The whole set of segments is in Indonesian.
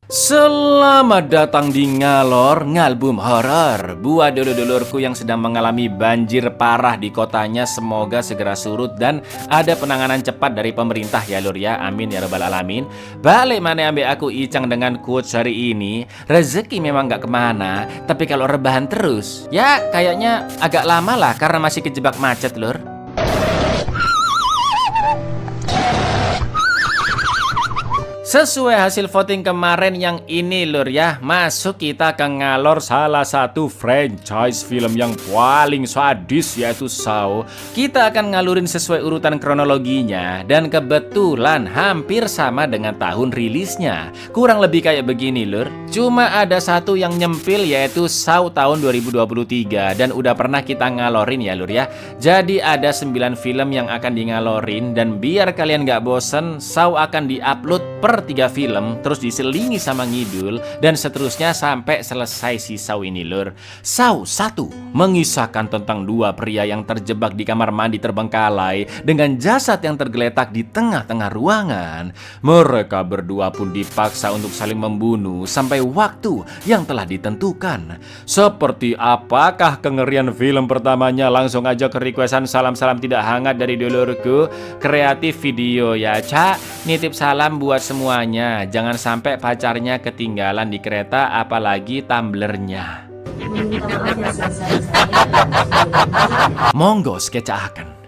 Selamat datang di Ngalor Ngalbum Horor. Buat dulur-dulurku yang sedang mengalami banjir parah di kotanya, semoga segera surut dan ada penanganan cepat dari pemerintah ya lur ya. Amin ya rabbal alamin. Balik mana ambil aku Icang dengan quotes hari ini. Rezeki memang gak kemana, tapi kalau rebahan terus ya kayaknya agak lama lah karena masih kejebak macet lur. Sesuai hasil voting kemarin yang ini lur ya, masuk kita ke ngalor salah satu franchise film yang paling sadis yaitu Saw. Kita akan ngalurin sesuai urutan kronologinya dan kebetulan hampir sama dengan tahun rilisnya. Kurang lebih kayak begini lur. Cuma ada satu yang nyempil yaitu Saw tahun 2023 dan udah pernah kita ngalorin ya lur ya. Jadi ada 9 film yang akan ngalorin dan biar kalian gak bosen, Saw akan diupload per 3 film, terus diselingi sama ngidul dan seterusnya sampai selesai si Saw ini lur. Saw 1 mengisahkan tentang dua pria yang terjebak di kamar mandi terbengkalai dengan jasad yang tergeletak di tengah-tengah ruangan. Mereka berdua pun dipaksa untuk saling membunuh sampai waktu yang telah ditentukan. Seperti apakah kengerian film pertamanya? Langsung aja ke requestan salam-salam tidak hangat dari dulurku Kreatif Video ya Cak. Nitip salam buat semuanya. Jangan sampai pacarnya ketinggalan di kereta, apalagi tumblernya. Monggo sketsakan.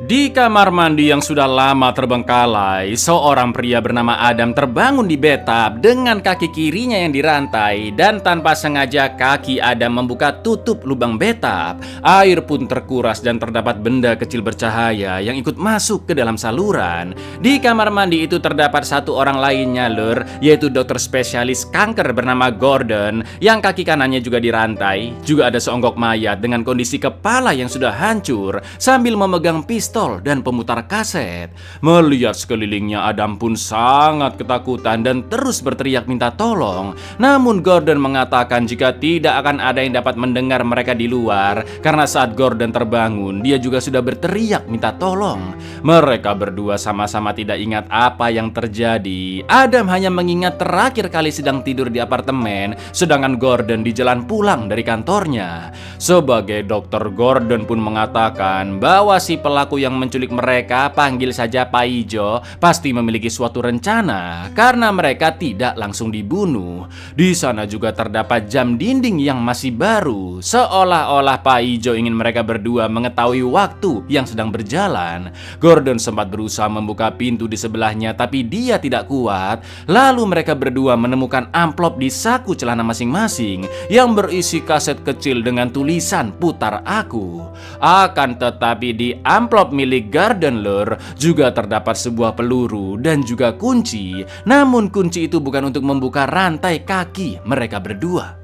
Di kamar mandi yang sudah lama terbengkalai, seorang pria bernama Adam terbangun di bathtub dengan kaki kirinya yang dirantai dan tanpa sengaja kaki Adam membuka tutup lubang bathtub. Air pun terkuras dan terdapat benda kecil bercahaya yang ikut masuk ke dalam saluran. Di kamar mandi itu terdapat satu orang lainnya lur, yaitu dokter spesialis kanker bernama Gordon yang kaki kanannya juga dirantai. Juga ada seonggok mayat dengan kondisi kepala yang sudah hancur sambil memegang pistol dan pemutar kaset. Melihat sekelilingnya, Adam pun sangat ketakutan dan terus berteriak minta tolong. Namun Gordon mengatakan jika tidak akan ada yang dapat mendengar mereka di luar, karena saat Gordon terbangun, dia juga sudah berteriak minta tolong. Mereka berdua sama-sama tidak ingat apa yang terjadi. Adam hanya mengingat terakhir kali sedang tidur di apartemen, sedangkan Gordon di jalan pulang dari kantornya. Sebagai dokter, Gordon pun mengatakan bahwa si pelaku yang menculik mereka, panggil saja Pak Ijo, pasti memiliki suatu rencana karena mereka tidak langsung dibunuh. Di sana juga terdapat jam dinding yang masih baru, seolah-olah Pak Ijo ingin mereka berdua mengetahui waktu yang sedang berjalan. Gordon sempat berusaha membuka pintu di sebelahnya, tapi dia tidak kuat. Lalu mereka berdua menemukan amplop di saku celana masing-masing yang berisi kaset kecil dengan tulisan "Putar Aku". Akan tetapi di amplop milik Gordon lur juga terdapat sebuah peluru dan juga kunci. Namun kunci itu bukan untuk membuka rantai kaki mereka berdua.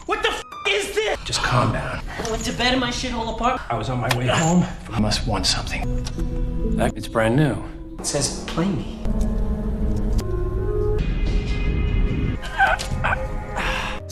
What the f is this? Just calm down. I went to bed in my shithole apartment. I was on my way home. I must want something. It's brand new. It says play me.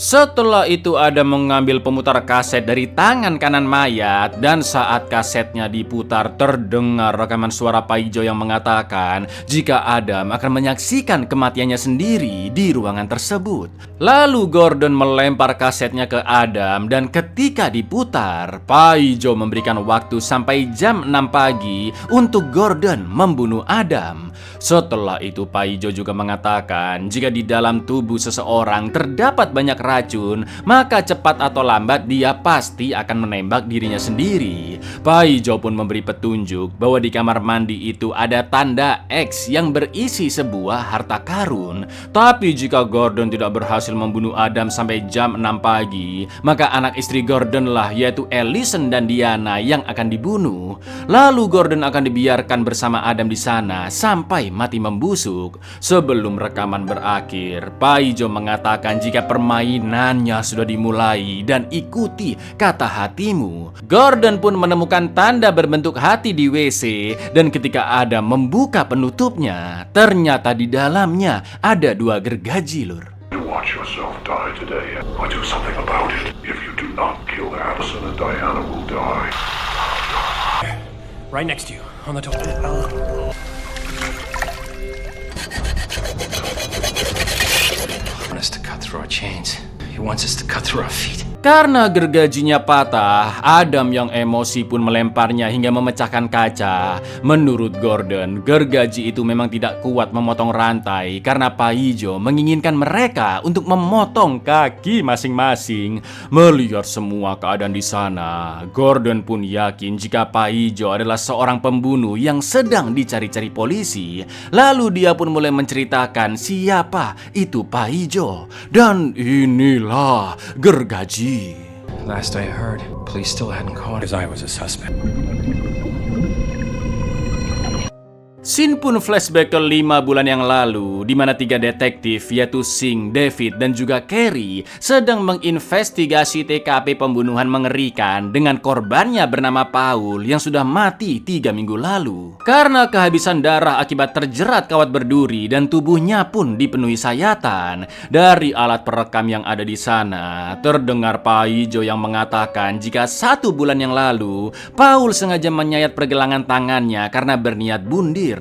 Setelah itu Adam mengambil pemutar kaset dari tangan kanan mayat dan saat kasetnya diputar terdengar rekaman suara Pak Ijo yang mengatakan jika Adam akan menyaksikan kematiannya sendiri di ruangan tersebut. Lalu Gordon melempar kasetnya ke Adam dan ketika diputar, Pak Ijo memberikan waktu sampai jam 6 pagi untuk Gordon membunuh Adam. Setelah itu Pak Ijo juga mengatakan jika di dalam tubuh seseorang terdapat banyak racun, maka cepat atau lambat dia pasti akan menembak dirinya sendiri. Pak Ijo pun memberi petunjuk bahwa di kamar mandi itu ada tanda X yang berisi sebuah harta karun. Tapi jika Gordon tidak berhasil membunuh Adam sampai jam 6 pagi, maka anak istri Gordon lah yaitu Ellison dan Diana yang akan dibunuh. Lalu Gordon akan dibiarkan bersama Adam di sana sampai mati membusuk. Sebelum rekaman berakhir, Pak Ijo mengatakan jika permainannya sudah dimulai dan ikuti kata hatimu. Gordon pun menemukan tanda berbentuk hati di WC dan ketika Adam membuka penutupnya, ternyata di dalamnya ada 2 gergaji lur. Watch yourself die today, or do something about it. If you do not kill Addison and Diana will die. Right next to you, on the top. He wants us to cut through our chains. He wants us to cut through our feet. Karena gergajinya patah, Adam yang emosi pun melemparnya hingga memecahkan kaca. Menurut Gordon, gergaji itu memang tidak kuat memotong rantai karena Paijo menginginkan mereka untuk memotong kaki masing-masing. Melihat semua keadaan di sana, Gordon pun yakin jika Paijo adalah seorang pembunuh yang sedang dicari-cari polisi. Lalu dia pun mulai menceritakan siapa itu Paijo. Dan inilah gergaji. Last I heard, police still hadn't caught because I was a suspect. Scene pun flashback ke 5 bulan yang lalu, di mana 3 detektif yaitu Sing, David, dan juga Carrie sedang menginvestigasi TKP pembunuhan mengerikan dengan korbannya bernama Paul yang sudah mati 3 minggu lalu. Karena kehabisan darah akibat terjerat kawat berduri dan tubuhnya pun dipenuhi sayatan, dari alat perekam yang ada di sana terdengar Paijo yang mengatakan jika 1 bulan yang lalu Paul sengaja menyayat pergelangan tangannya karena berniat bunuh.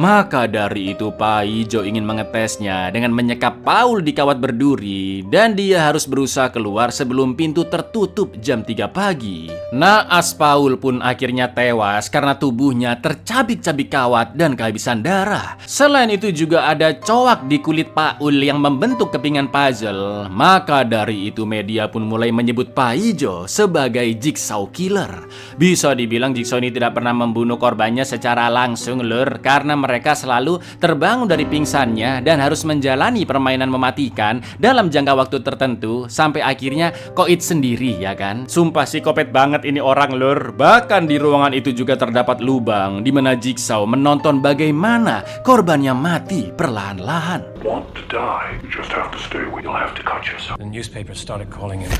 Maka dari itu Paijo ingin mengetesnya dengan menyekap Paul di kawat berduri dan dia harus berusaha keluar sebelum pintu tertutup jam 3 pagi. Naas Paul pun akhirnya tewas karena tubuhnya tercabik-cabik kawat dan kehabisan darah. Selain itu juga ada coak di kulit Paul yang membentuk kepingan puzzle. Maka dari itu media pun mulai menyebut Paijo sebagai Jigsaw Killer. Bisa dibilang Jigsaw ini tidak pernah membunuh korbannya secara langsung, lur. Karena mereka selalu terbangun dari pingsannya dan harus menjalani permainan mematikan dalam jangka waktu tertentu sampai akhirnya koit sendiri, ya kan? Sumpah sih kopet banget ini orang, lur. Bahkan di ruangan itu juga terdapat lubang di mana Jigsaw menonton bagaimana korbannya mati perlahan-lahan. Want to die? You just have to stay where you'll have to cut yourself. The newspapers started calling him.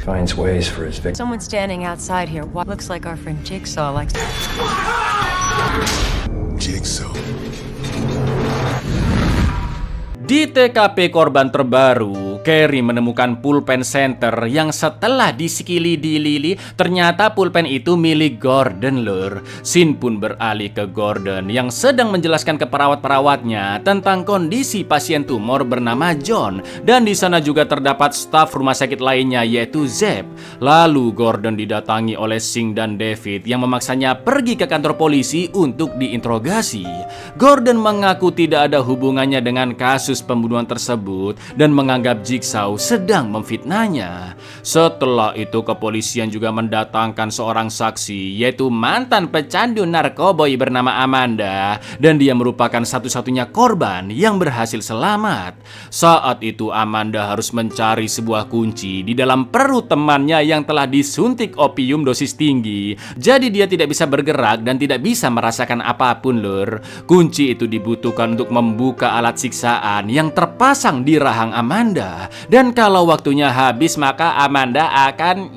Finds ways for his victims. Someone standing outside here. What looks like our friend Jigsaw likes. Jigsaw. Di TKP korban terbaru, Carrie menemukan pulpen center yang setelah disikili-dilili ternyata pulpen itu milik Gordon, lur. Scene pun beralih ke Gordon yang sedang menjelaskan ke perawat-perawatnya tentang kondisi pasien tumor bernama John. Dan di sana juga terdapat staf rumah sakit lainnya yaitu Zeb. Lalu Gordon didatangi oleh Sing dan David yang memaksanya pergi ke kantor polisi untuk diinterogasi. Gordon mengaku tidak ada hubungannya dengan kasus pembunuhan tersebut dan menganggap Jigsaw sedang memfitnahnya. Setelah itu kepolisian juga mendatangkan seorang saksi yaitu mantan pecandu narkoboy bernama Amanda dan dia merupakan satu-satunya korban yang berhasil selamat. Saat itu Amanda harus mencari sebuah kunci di dalam perut temannya yang telah disuntik opium dosis tinggi. Jadi dia tidak bisa bergerak dan tidak bisa merasakan apapun, lur. Kunci itu dibutuhkan untuk membuka alat siksaan yang terpasang di rahang Amanda. Dan kalau waktunya habis maka Amanda akan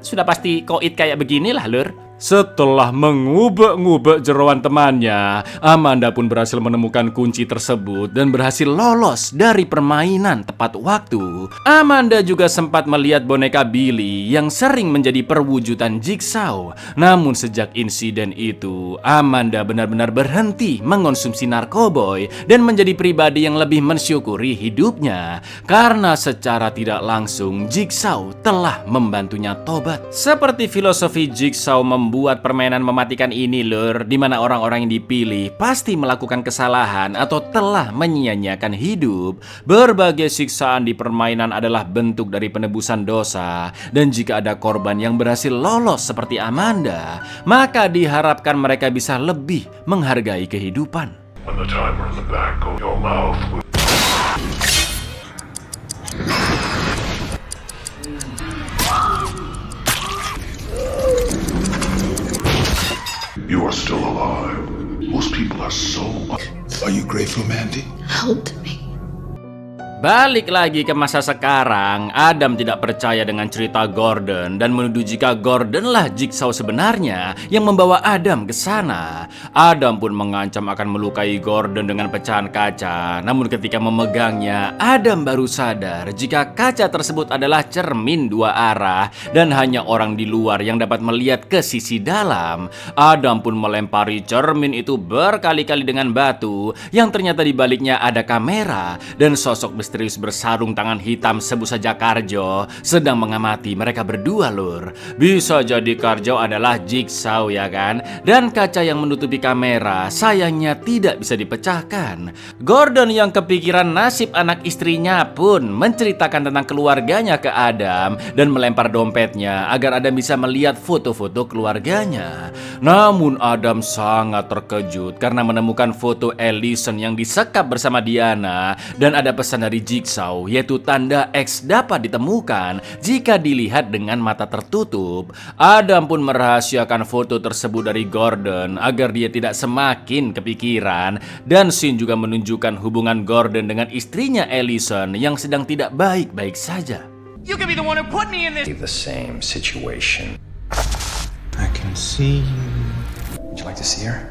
sudah pasti koit kayak beginilah, lur. Setelah mengubek-ngubek jeroan temannya, Amanda pun berhasil menemukan kunci tersebut dan berhasil lolos dari permainan tepat waktu. Amanda juga sempat melihat boneka Billy yang sering menjadi perwujudan Jigsaw. Namun sejak insiden itu, Amanda benar-benar berhenti mengonsumsi narkoboy dan menjadi pribadi yang lebih mensyukuri hidupnya. Karena secara tidak langsung, Jigsaw telah membantunya tobat. Seperti filosofi Jigsaw membuat permainan mematikan ini, lur, di mana orang-orang yang dipilih pasti melakukan kesalahan atau telah menyia-nyiakan hidup. Berbagai siksaan di permainan adalah bentuk dari penebusan dosa, dan jika ada korban yang berhasil lolos seperti Amanda, maka diharapkan mereka bisa lebih menghargai kehidupan. When the timer in the back goes, your mouth will... You are still alive. Most people are so... Are you grateful, Mandy? Helped me. Balik lagi ke masa sekarang, Adam tidak percaya dengan cerita Gordon dan menuduh jika Gordon lah Jigsaw sebenarnya yang membawa Adam ke sana. Adam pun mengancam akan melukai Gordon dengan pecahan kaca. Namun ketika memegangnya, Adam baru sadar jika kaca tersebut adalah cermin dua arah dan hanya orang di luar yang dapat melihat ke sisi dalam. Adam pun melempari cermin itu berkali-kali dengan batu yang ternyata di baliknya ada kamera dan sosok misterius bersarung tangan hitam sebut saja Karjo sedang mengamati mereka berdua, lur. Bisa jadi Karjo adalah Jigsaw ya kan? Dan kaca yang menutupi kamera sayangnya tidak bisa dipecahkan. Gordon yang kepikiran nasib anak istrinya pun menceritakan tentang keluarganya ke Adam dan melempar dompetnya agar Adam bisa melihat foto-foto keluarganya. Namun Adam sangat terkejut karena menemukan foto Ellison yang disekap bersama Diana dan ada pesan dari Jigsaw, yaitu tanda X dapat ditemukan jika dilihat dengan mata tertutup. Adam pun merahasiakan foto tersebut dari Gordon agar dia tidak semakin kepikiran, dan scene juga menunjukkan hubungan Gordon dengan istrinya Ellison yang sedang tidak baik-baik saja. You could be the one who put me in this. The same situation. I can see you. Would you like to see her?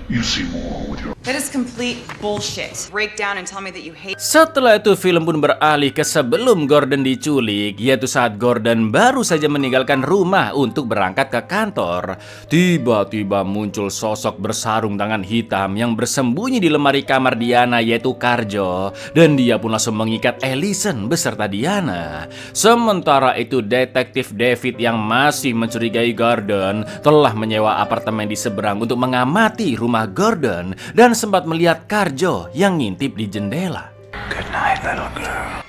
You see more with your That is complete bullshit. Break down and tell me that you hate. Setelah itu film pun beralih ke sebelum Gordon diculik, yaitu saat Gordon baru saja meninggalkan rumah untuk berangkat ke kantor. Tiba-tiba muncul sosok bersarung tangan hitam yang bersembunyi di lemari kamar Diana, yaitu Karjo, dan dia pun langsung mengikat Ellison beserta Diana. Sementara itu detektif David yang masih mencurigai Gordon telah menyewa apartemen di seberang untuk mengamati rumah Gordon dan sempat melihat Karjo yang ngintip di jendela. Good night, little girl.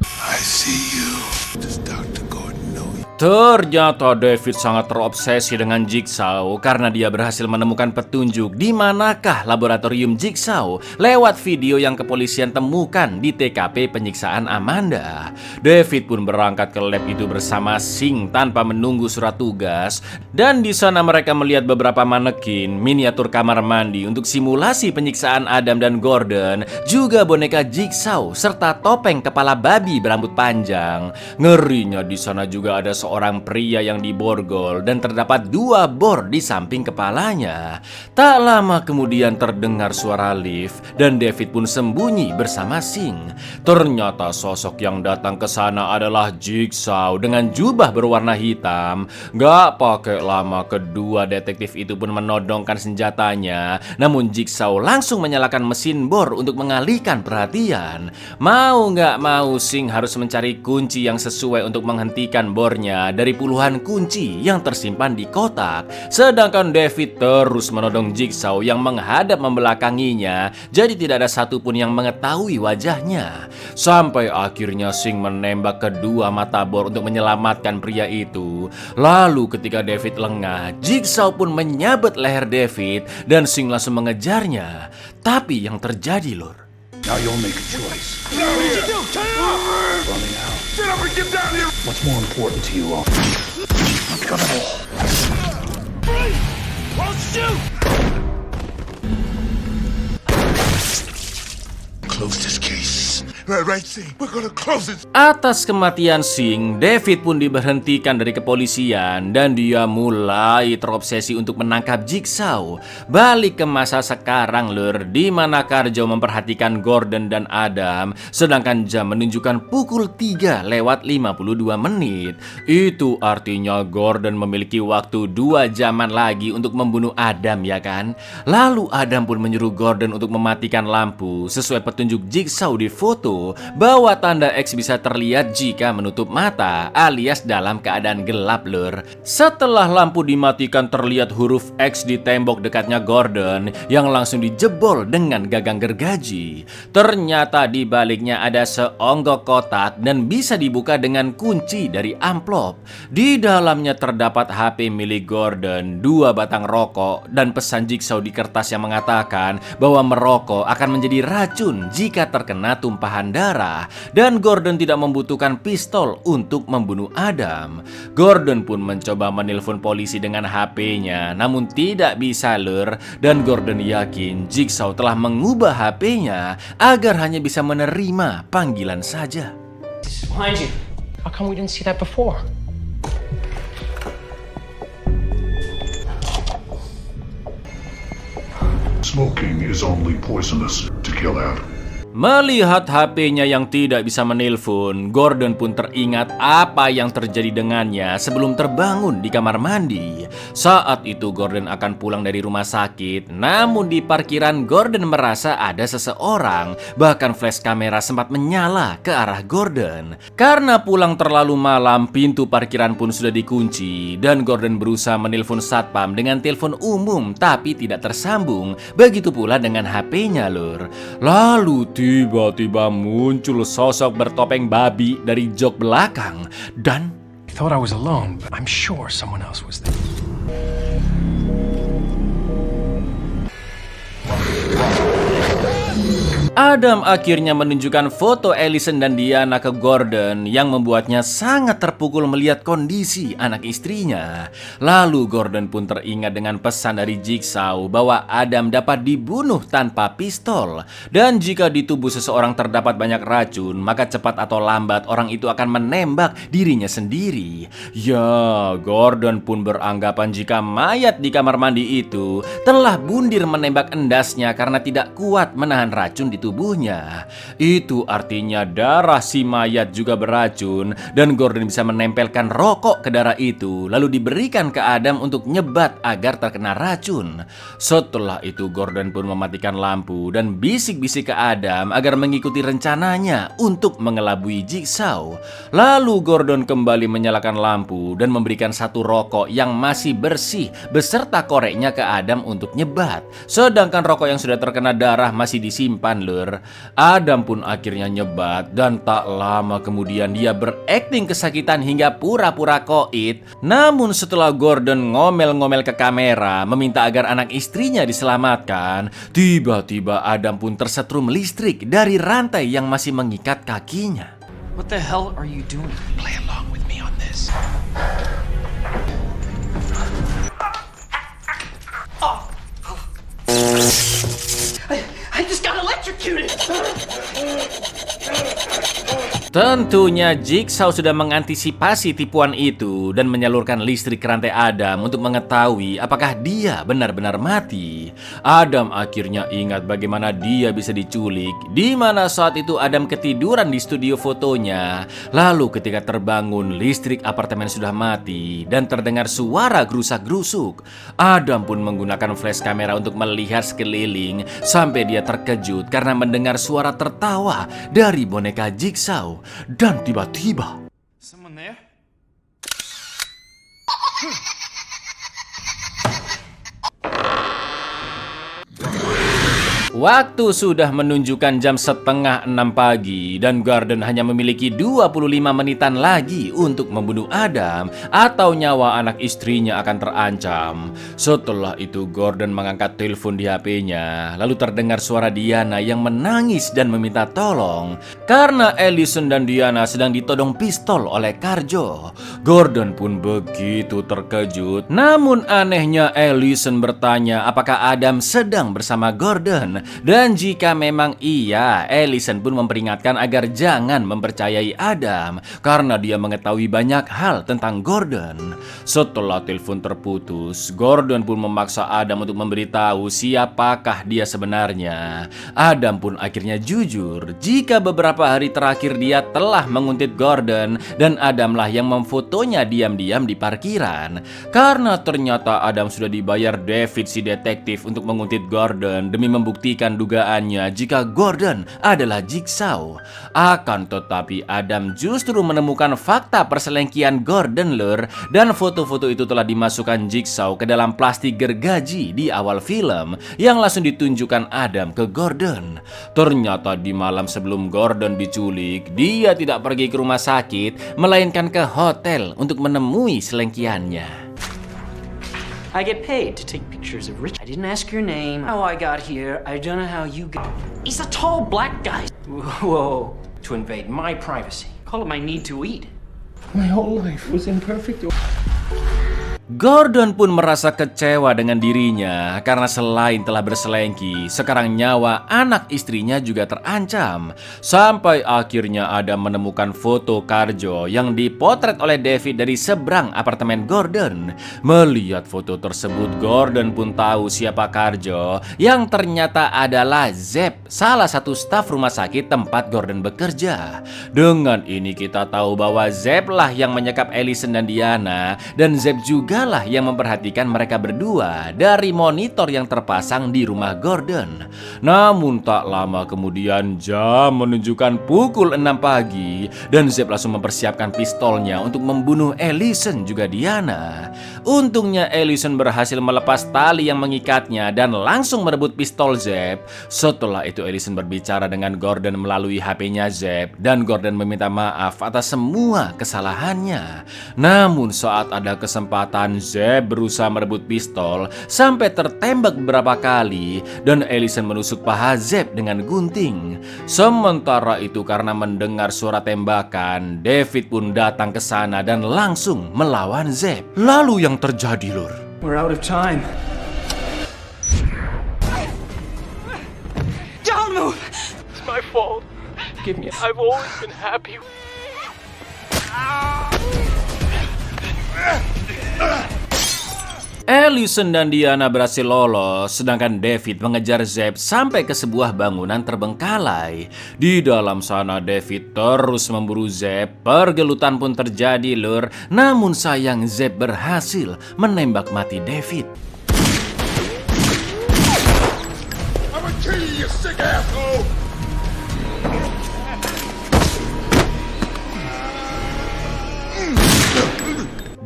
I see you. Does Dr. Gordon know you? Ternyata David sangat terobsesi dengan Jigsaw karena dia berhasil menemukan petunjuk di manakah laboratorium Jigsaw lewat video yang kepolisian temukan di TKP penyiksaan Amanda. David pun berangkat ke lab itu bersama Sing tanpa menunggu surat tugas, dan di sana mereka melihat beberapa manekin, miniatur kamar mandi untuk simulasi penyiksaan Adam dan Gordon, juga boneka Jigsaw serta topeng kepala babi berambut panjang. Ngerinya di sana juga ada seorang pria yang diborgol dan terdapat 2 bor di samping kepalanya. Tak lama kemudian terdengar suara lift dan David pun sembunyi bersama Sing. Ternyata sosok yang datang ke sana adalah Jigsaw dengan jubah berwarna hitam. Gak pakai lama kedua detektif itu pun menodongkan senjatanya. Namun Jigsaw langsung menyalakan mesin bor untuk mengalihkan perhatian. Mau gak mau Sing harus mencari kunci yang sesuai untuk menghentikan bornya dari puluhan kunci yang tersimpan di kotak. Sedangkan David terus menodong Jigsaw yang menghadap membelakanginya, jadi tidak ada satupun yang mengetahui wajahnya. Sampai akhirnya Sing menembak kedua mata bor untuk menyelamatkan pria itu. Lalu ketika David lengah, Jigsaw pun menyabet leher David dan Sing langsung mengejarnya. Tapi yang terjadi, lur, Now you'll make a choice. What did you do? Turn it off! Running out. Get up and get down here! What's more important to you all? I've got it all. I'll shoot! Close this case. Right, see? We're gonna close it. atas kematian Sing, David pun diberhentikan dari kepolisian dan dia mulai terobsesi untuk menangkap Jigsaw. Balik ke masa sekarang, lur, di mana Karjo memperhatikan Gordon dan Adam, sedangkan jam menunjukkan pukul 3:52. Itu artinya Gordon memiliki waktu 2 jaman lagi untuk membunuh Adam, ya kan? Lalu Adam pun menyuruh Gordon untuk mematikan lampu sesuai petunjuk Jigsaw di foto, bahwa tanda X bisa terlihat jika menutup mata alias dalam keadaan gelap, lur. Setelah lampu dimatikan, terlihat huruf X di tembok dekatnya Gordon yang langsung dijebol dengan gagang gergaji. Ternyata di baliknya ada seonggok kotak dan bisa dibuka dengan kunci dari amplop. Di dalamnya terdapat HP milik Gordon, 2 batang rokok, dan pesan Jigsaw di kertas yang mengatakan bahwa merokok akan menjadi racun jika terkena tumpahan mengalirkan darah dan Gordon tidak membutuhkan pistol untuk membunuh Adam. Gordon pun mencoba menelpon polisi dengan HP-nya, namun tidak bisa lur, dan Gordon yakin Jigsaw telah mengubah HP-nya agar hanya bisa menerima panggilan saja. Behind you. How come we didn't see that before? Smoking is only poisonous to kill Adam. Melihat HP-nya yang tidak bisa menelpon, Gordon pun teringat apa yang terjadi dengannya sebelum terbangun di kamar mandi. Saat itu Gordon akan pulang dari rumah sakit, namun di parkiran Gordon merasa ada seseorang, bahkan flash kamera sempat menyala ke arah Gordon. Karena pulang terlalu malam, pintu parkiran pun sudah dikunci dan Gordon berusaha menelpon satpam dengan telepon umum tapi tidak tersambung. Begitu pula dengan HP-nya lur. Lalu tiba-tiba muncul sosok bertopeng babi dari jok belakang dan I thought I was alone, but I'm sure someone else was there. Adam akhirnya menunjukkan foto Allison dan Diana ke Gordon yang membuatnya sangat terpukul melihat kondisi anak istrinya. Lalu Gordon pun teringat dengan pesan dari Jigsaw bahwa Adam dapat dibunuh tanpa pistol. Dan jika di tubuh seseorang terdapat banyak racun, maka cepat atau lambat orang itu akan menembak dirinya sendiri. Ya, Gordon pun beranggapan jika mayat di kamar mandi itu telah bundir menembak endasnya karena tidak kuat menahan racun di tubuhnya. Itu artinya darah si mayat juga beracun dan Gordon bisa menempelkan rokok ke darah itu lalu diberikan ke Adam untuk nyebat agar terkena racun. Setelah itu Gordon pun mematikan lampu dan bisik-bisik ke Adam agar mengikuti rencananya untuk mengelabui Jigsaw. Lalu Gordon kembali menyalakan lampu dan memberikan satu rokok yang masih bersih beserta koreknya ke Adam untuk nyebat. Sedangkan rokok yang sudah terkena darah masih disimpan lur. Adam pun akhirnya nyebat dan tak lama kemudian dia berakting kesakitan hingga pura-pura koit. Namun setelah Gordon ngomel-ngomel ke kamera meminta agar anak istrinya diselamatkan, tiba-tiba Adam pun tersetrum listrik dari rantai yang masih mengikat kakinya. What the hell are you doing? Play along with me on this. I just got electrocuted! Tentunya Jigsaw sudah mengantisipasi tipuan itu dan menyalurkan listrik ke rantai Adam untuk mengetahui apakah dia benar-benar mati. Adam akhirnya ingat bagaimana dia bisa diculik, di mana saat itu Adam ketiduran di studio fotonya. Lalu ketika terbangun, listrik apartemen sudah mati dan terdengar suara gerusak-gerusuk. Adam pun menggunakan flash kamera untuk melihat sekeliling sampai dia terkejut karena mendengar suara tertawa dari boneka Jigsaw. Dan tiba-tiba Someone there? waktu sudah menunjukkan jam 5:30 pagi dan Gordon hanya memiliki 25 menitan lagi untuk membunuh Adam atau nyawa anak istrinya akan terancam. Setelah itu Gordon mengangkat telepon di HP-nya, lalu terdengar suara Diana yang menangis dan meminta tolong karena Allison dan Diana sedang ditodong pistol oleh Karjo. Gordon pun begitu terkejut, namun anehnya Allison bertanya apakah Adam sedang bersama Gordon. Dan jika memang iya, Allison pun memperingatkan agar jangan mempercayai Adam karena dia mengetahui banyak hal tentang Gordon. Setelah telepon terputus, Gordon pun memaksa Adam untuk memberitahu siapakah dia sebenarnya. Adam pun akhirnya jujur jika beberapa hari terakhir dia telah menguntit Gordon dan Adamlah yang memfotonya diam-diam di parkiran. Karena ternyata Adam sudah dibayar David si detektif untuk menguntit Gordon demi membuktikan dugaannya jika Gordon adalah Jigsaw. Akan tetapi Adam justru menemukan fakta perselengkian Gordon lur, dan foto-foto itu telah dimasukkan Jigsaw ke dalam plastik gergaji di awal film yang langsung ditunjukkan Adam ke Gordon. Ternyata di malam sebelum Gordon diculik, dia tidak pergi ke rumah sakit melainkan ke hotel untuk menemui selengkiannya. I get paid to take pictures of rich. I didn't ask your name, how I got here. I don't know how you got. He's a tall black guy. Whoa. To invade my privacy. Call it my need to eat. My whole life was imperfect. Gordon pun merasa kecewa dengan dirinya karena selain telah berselengki, sekarang nyawa anak istrinya juga terancam. Sampai akhirnya Adam menemukan foto Karjo yang dipotret oleh David dari seberang apartemen Gordon. Melihat foto tersebut, Gordon pun tahu siapa Karjo, yang ternyata adalah Zeb, salah satu staf rumah sakit tempat Gordon bekerja. Dengan ini kita tahu bahwa Zeb lah yang menyekap Allison dan Diana, dan Zeb juga lah yang memperhatikan mereka berdua dari monitor yang terpasang di rumah Gordon. Namun tak lama kemudian jam menunjukkan pukul 6 pagi dan Zeb langsung mempersiapkan pistolnya untuk membunuh Allison juga Diana. Untungnya Allison berhasil melepas tali yang mengikatnya dan langsung merebut pistol Zeb. Setelah itu Allison berbicara dengan Gordon melalui HP-nya Zeb dan Gordon meminta maaf atas semua kesalahannya. Namun saat ada kesempatan, Zeb berusaha merebut pistol sampai tertembak beberapa kali dan Allison menusuk paha Zeb dengan gunting. Sementara itu karena mendengar suara tembakan, David pun datang ke sana dan langsung melawan Zeb. Lalu yang terjadi, Lur? We're out of time. Don't move! It's my fault. Forgive me. I've always been happy. Allison dan Diana berhasil lolos, sedangkan David mengejar Zeb sampai ke sebuah bangunan terbengkalai. Di dalam sana David terus memburu Zeb. Pergelutan pun terjadi, Lur. Namun sayang Zeb berhasil menembak mati David. I'm gonna kill you, you sick asshole!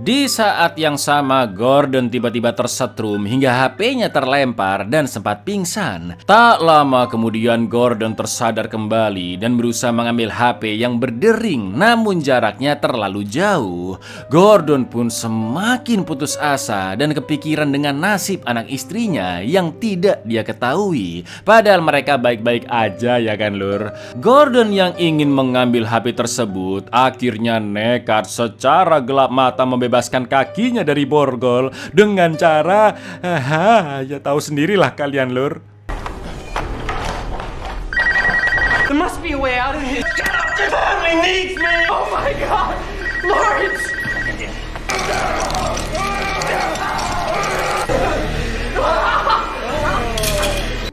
Di saat yang sama, Gordon tiba-tiba tersetrum hingga HP-nya terlempar dan sempat pingsan. Tak lama kemudian Gordon tersadar kembali dan berusaha mengambil HP yang berdering, namun jaraknya terlalu jauh. Gordon pun semakin putus asa dan kepikiran dengan nasib anak istrinya yang tidak dia ketahui. Padahal mereka baik-baik aja ya kan, Lur? Gordon yang ingin mengambil HP tersebut akhirnya nekat secara gelap mata membebaskan kakinya dari borgol dengan cara ya tahu sendirilah kalian, Lur. There must be a way out of this. Your family needs me! Oh my god! Lawrence!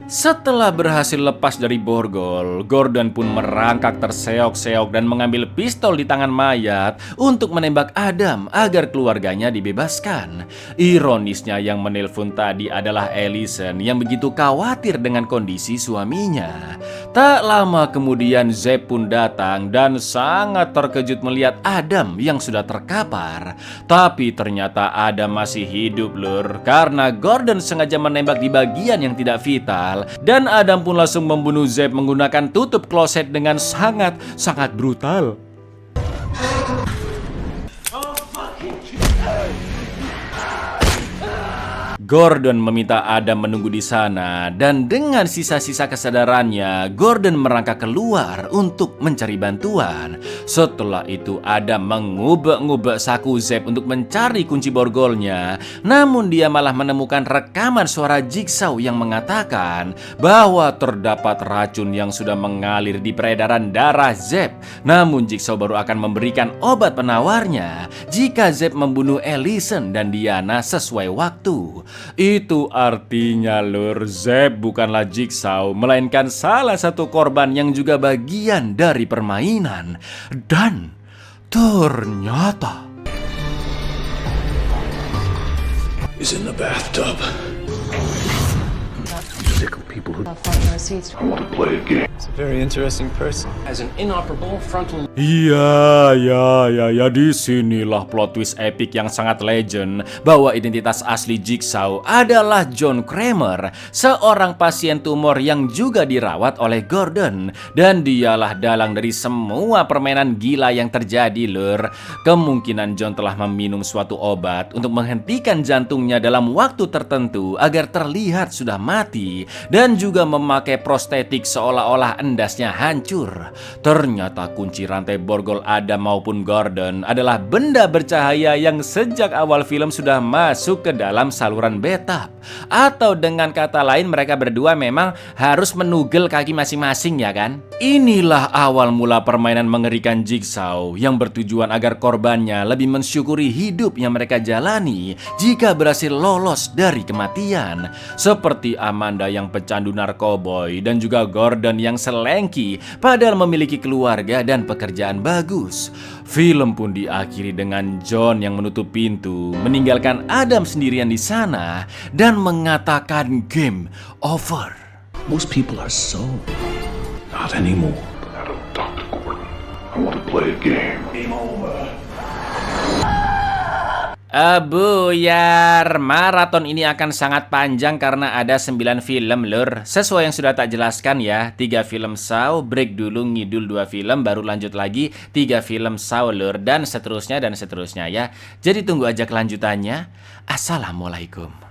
Setelah berhasil lepas dari borgol, Gordon pun merangkak terseok-seok dan mengambil pistol di tangan mayat untuk menembak Adam agar keluarganya dibebaskan. Ironisnya yang menelpon tadi adalah Allison yang begitu khawatir dengan kondisi suaminya. Tak lama kemudian Zeb pun datang dan sangat terkejut melihat Adam yang sudah terkapar. Tapi ternyata Adam masih hidup, Lur, karena Gordon sengaja menembak di bagian yang tidak vital. Dan Adam pun langsung membunuh Zeb menggunakan tutup kloset dengan sangat brutal. Gordon meminta Adam menunggu di sana dan dengan sisa-sisa kesadarannya, Gordon merangkak keluar untuk mencari bantuan. Setelah itu Adam mengubek-ngubek saku Zeb untuk mencari kunci borgolnya. Namun dia malah menemukan rekaman suara Jigsaw yang mengatakan bahwa terdapat racun yang sudah mengalir di peredaran darah Zeb. Namun Jigsaw baru akan memberikan obat penawarnya jika Zeb membunuh Allison dan Diana sesuai waktu. Itu artinya, Lur, Zeb bukanlah Jigsaw, melainkan salah satu korban yang juga bagian dari permainan. Dan ternyata Is in the bathtub. Sick of people who Front row seats. I want to play a game. Very interesting person. As an inoperable frontal Iya, disinilah plot twist epic yang sangat legend bahwa identitas asli Jigsaw adalah John Kramer, seorang pasien tumor yang juga dirawat oleh Gordon. Dan dialah dalang dari semua permainan gila yang terjadi, lur. Kemungkinan John telah meminum suatu obat untuk menghentikan jantungnya dalam waktu tertentu agar terlihat sudah mati, dan juga memakai prostetik seolah-olah endasnya hancur. Ternyata kunci rantai borgol Adam maupun Gordon adalah benda bercahaya yang sejak awal film sudah masuk ke dalam saluran betap. Atau dengan kata lain, mereka berdua memang harus menugel kaki masing-masing, ya kan? Inilah awal mula permainan mengerikan Jigsaw yang bertujuan agar korbannya lebih mensyukuri hidup yang mereka jalani jika berhasil lolos dari kematian. Seperti Amanda yang pecandu narkoboy dan juga Gordon yang selengki padahal memiliki keluarga dan pekerjaan bagus. Film pun diakhiri dengan John yang menutup pintu, meninggalkan Adam sendirian di sana dan mengatakan game over. Most people are so... Not anymore. Adam, Dr. Gordon, I want to play a game. Game over. Buyar, maraton ini akan sangat panjang karena ada 9 film, lur. Sesuai yang sudah tak jelaskan ya, 3 film Saw, break dulu ngidul 2 film, baru lanjut lagi 3 film Saw, lur. Dan seterusnya ya. Jadi tunggu aja kelanjutannya. Assalamualaikum.